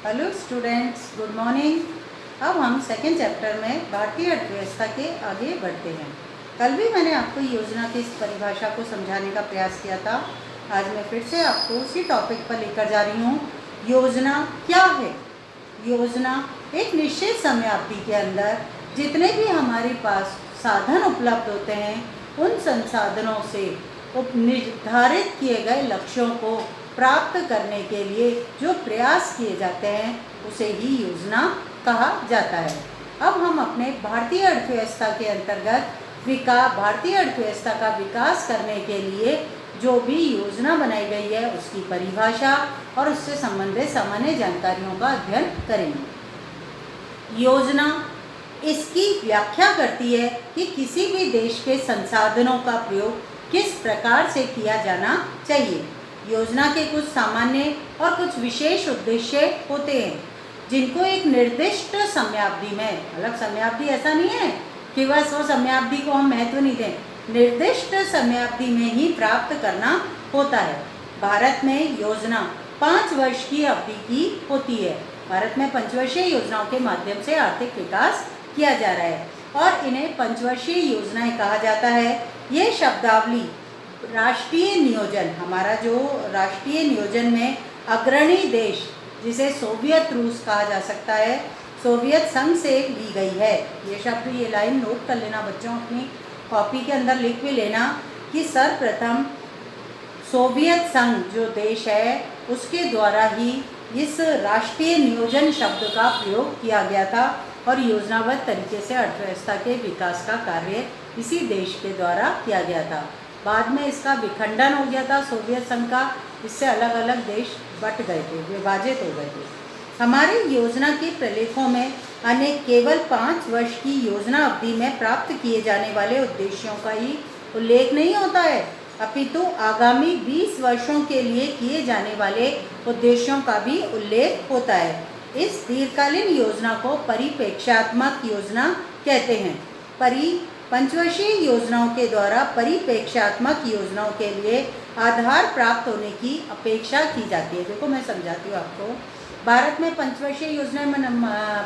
Hello students, good morning. अब हम second chapter में भारतीय अर्थव्यवस्था के आगे बढ़ते हैं। कल भी मैंने आपको योजना की इस परिभाषा को समझाने का प्रयास किया था। आज मैं फिर से आपको उसी टॉपिक पर लेकर जा रही हूँ। योजना क्या है? योजना एक निश्चित समय अवधि के अंदर जितने भी हमारे पास साधन उपलब्ध होते हैं, उन संसाधनों से निर्धारित किए गए लक्ष्यों को प्राप्त करने के लिए जो प्रयास किए जाते हैं उसे ही योजना कहा जाता है। अब हम अपने भारतीय अर्थव्यवस्था के अंतर्गत भारतीय अर्थव्यवस्था का विकास करने के लिए जो भी योजना बनाई गई है उसकी परिभाषा और उससे संबंधित सामान्य जानकारियों का अध्ययन करेंगे। योजना इसकी व्याख्या करती है कि किसी भी देश के संसाधनों का प्रयोग किस प्रकार से किया जाना चाहिए। योजना के कुछ सामान्य और कुछ विशेष उद्देश्य होते हैं जिनको एक निर्दिष्ट समयावधि में, अलग समयावधि ऐसा नहीं है कि बस वो समयावधि को हम महत्व नहीं दें, निर्दिष्ट समयावधि में ही प्राप्त करना होता है। भारत में योजना 5 वर्ष की अवधि की होती है। भारत में पंचवर्षीय योजनाओं के माध्यम से आर्थिक विकास किया जा रहा है और इन्हें पंचवर्षीय योजनाएं कहा जाता है। ये शब्दावली राष्ट्रीय नियोजन, हमारा जो राष्ट्रीय नियोजन में अग्रणी देश जिसे सोवियत रूस कहा जा सकता है, सोवियत संघ से ली गई है। ये शब्द, ये लाइन नोट कर लेना बच्चों, अपनी कॉपी के अंदर लिख भी लेना कि सर्वप्रथम सोवियत संघ जो देश है उसके द्वारा ही इस राष्ट्रीय नियोजन शब्द का प्रयोग किया गया था और योजनाबद्ध तरीके से अर्थव्यवस्था के विकास का कार्य इसी देश के द्वारा किया गया था। बाद में इसका विखंडन हो गया था सोवियत संघ का, इससे अलग अलग देश बट गए थे, विभाजित हो गए थे। हमारी योजना के प्रलेखों में अनेक केवल 5 वर्ष की योजना अवधि में प्राप्त किए जाने वाले उद्देश्यों का ही उल्लेख नहीं होता है, अपितु आगामी 20 वर्षों के लिए किए जाने वाले उद्देश्यों का भी उल्लेख होता है। इस दीर्घकालीन योजना को परिप्रेक्ष्यात्मक योजना कहते हैं। पंचवर्षीय योजनाओं के द्वारा परिप्रेक्ष्यात्मक योजनाओं के लिए आधार प्राप्त होने की अपेक्षा की जाती है। देखो मैं समझाती हूँ आपको। भारत में पंचवर्षीय योजनाएं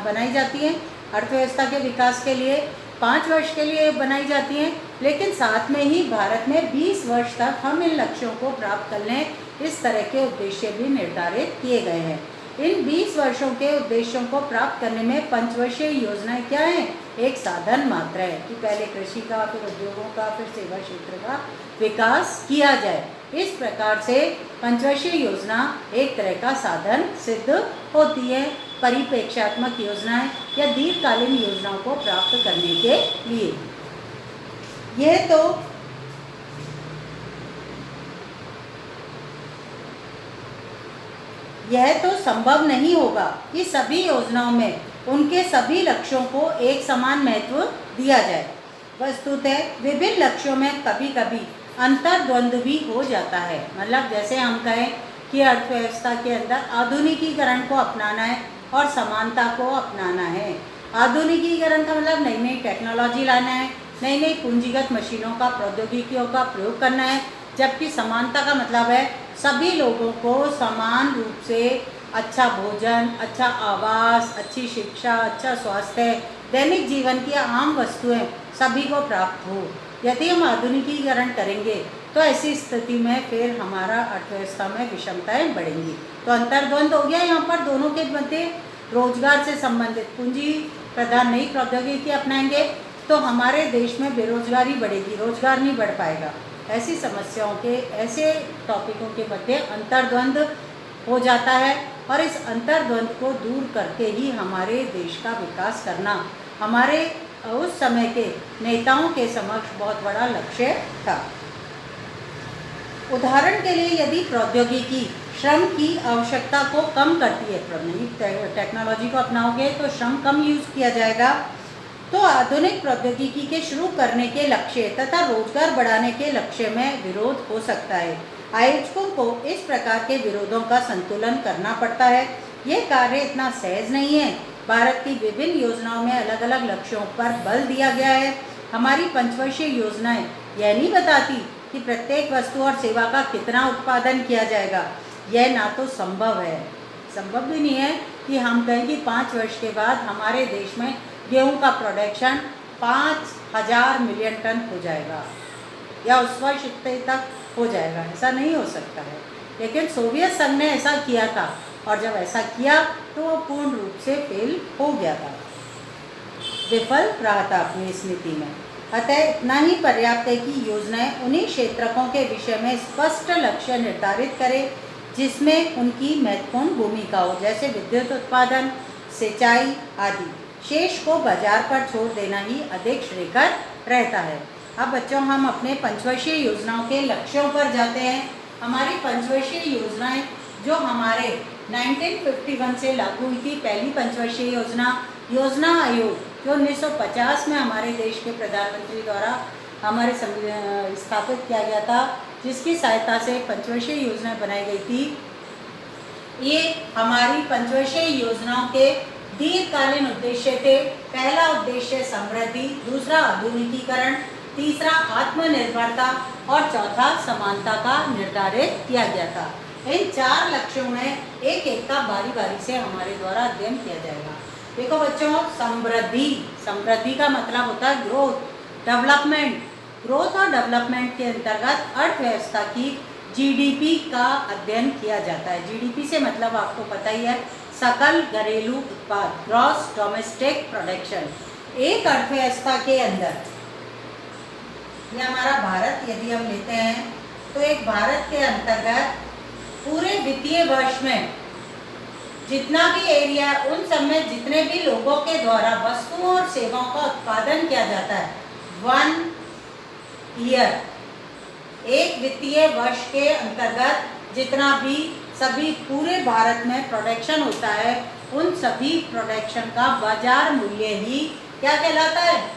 बनाई जाती हैं अर्थव्यवस्था के विकास के लिए, 5 वर्ष के लिए बनाई जाती हैं, लेकिन साथ में ही भारत में 20 वर्ष तक हम इन लक्ष्यों को प्राप्त कर लें, इस तरह के उद्देश्य भी निर्धारित किए गए हैं। इन 20 वर्षों के उद्देश्यों को प्राप्त करने में पंचवर्षीय योजनाएं क्या हैं? एक साधन मात्र है कि पहले कृषि का, फिर उद्योगों का, फिर सेवा क्षेत्र का विकास किया जाए। इस प्रकार से पंचवर्षीय योजना एक तरह का साधन सिद्ध होती है परिप्रेक्ष्यात्मक योजनाएं या दीर्घकालीन योजनाओं को प्राप्त करने के लिए। यह तो संभव नहीं होगा कि सभी योजनाओं में उनके सभी लक्ष्यों को एक समान महत्व दिया जाए। वस्तुतः विभिन्न लक्ष्यों में कभी कभी अंतर्द्वंद्व भी हो जाता है। मतलब जैसे हम कहें कि अर्थव्यवस्था के अंदर आधुनिकीकरण को अपनाना है और समानता को अपनाना है। आधुनिकीकरण का मतलब नई नई टेक्नोलॉजी लाना है, नई नई पूंजीगत मशीनों का, प्रौद्योगिकियों का प्रयोग करना है, जबकि समानता का मतलब है सभी लोगों को समान रूप से अच्छा भोजन, अच्छा आवास, अच्छी शिक्षा, अच्छा स्वास्थ्य, दैनिक जीवन की आम वस्तुएं सभी को प्राप्त हो। यदि हम आधुनिकीकरण करेंगे तो ऐसी स्थिति में फिर हमारा अर्थव्यवस्था में विषमताएं बढ़ेंगी। तो अंतर्द्वंद हो गया यहाँ पर दोनों के मध्य। रोजगार से संबंधित पूंजी प्रधान नई प्रौद्योगिकी अपनाएंगे तो हमारे देश में बेरोजगारी बढ़ेगी, रोजगार नहीं बढ़ पाएगा। ऐसी समस्याओं के, ऐसे टॉपिकों के मध्य अंतर्द्वंद हो जाता है और इस अंतर्द्वंद को दूर करके ही हमारे देश का विकास करना हमारे उस समय के नेताओं के समक्ष बहुत बड़ा लक्ष्य था। उदाहरण के लिए यदि प्रौद्योगिकी श्रम की आवश्यकता को कम करती है, टेक्नोलॉजी को अपनाओगे तो श्रम कम यूज किया जाएगा, तो आधुनिक प्रौद्योगिकी के शुरू करने के लक्ष्य तथा रोजगार बढ़ाने के लक्ष्य में विरोध हो सकता है। आयोजकों को इस प्रकार के विरोधों का संतुलन करना पड़ता है। ये कार्य इतना सहज नहीं है। भारत की विभिन्न योजनाओं में अलग अलग लक्ष्यों पर बल दिया गया है। हमारी पंचवर्षीय योजनाएं यह नहीं बताती कि प्रत्येक वस्तु और सेवा का कितना उत्पादन किया जाएगा। यह ना तो संभव है। संभव भी नहीं है कि हम कहें कि 5 वर्ष के बाद हमारे देश में गेहूं का प्रोडक्शन 5000 मिलियन टन हो जाएगा या उस वर्ष इतने तक हो जाएगा, ऐसा नहीं हो सकता है। लेकिन सोवियत संघ ने ऐसा किया था और जब ऐसा किया तो वो पूर्ण रूप से फेल हो गया था, विफल रहा था अपनी इस नीति में। अतः इतना ही पर्याप्त है कि योजनाएं उन्हीं क्षेत्रकों के विषय में स्पष्ट लक्ष्य निर्धारित करें जिसमें उनकी महत्वपूर्ण भूमिका हो, जैसे विद्युत उत्पादन, सिंचाई आदि। शेष को बाजार पर छोड़ देना ही अधिक श्रेयस्कर रहता है। अब बच्चों, हम अपने पंचवर्षीय योजनाओं के लक्ष्यों पर जाते हैं। हमारी पंचवर्षीय योजनाएं जो हमारे 1951 से लागू हुई थी, पहली पंचवर्षीय योजना आयोग जो 1950 में हमारे देश के प्रधानमंत्री द्वारा हमारे स्थापित किया गया था, जिसकी सहायता से पंचवर्षीय योजनाएं बनाई गई थी। ये हमारी पंचवर्षीय योजनाओं के दीर्घकालीन उद्देश्य थे। पहला उद्देश्य समृद्धि, दूसरा आधुनिकीकरण, तीसरा आत्मनिर्भरता और चौथा समानता का निर्धारित किया गया था। इन 4 लक्ष्यों में एक एक का बारी बारी से हमारे द्वारा अध्ययन किया जाएगा। देखो बच्चों, समृद्धि का मतलब होता है ग्रोथ, डेवलपमेंट। ग्रोथ और डेवलपमेंट के अंतर्गत अर्थव्यवस्था की जीडीपी का अध्ययन किया जाता है। जीडीपी से मतलब आपको पता ही है, सकल घरेलू उत्पाद, ग्रॉस डोमेस्टिक प्रोडक्शन। एक अर्थव्यवस्था के अंदर, ये हमारा भारत यदि हम लेते हैं तो एक भारत के अंतर्गत पूरे वित्तीय वर्ष में जितना भी एरिया, उन सब में जितने भी लोगों के द्वारा वस्तुओं और सेवाओं का उत्पादन किया जाता है, 1 ईयर, एक वित्तीय वर्ष के अंतर्गत जितना भी सभी पूरे भारत में प्रोडक्शन होता है, उन सभी प्रोडक्शन का बाजार मूल्य ही क्या कहलाता है?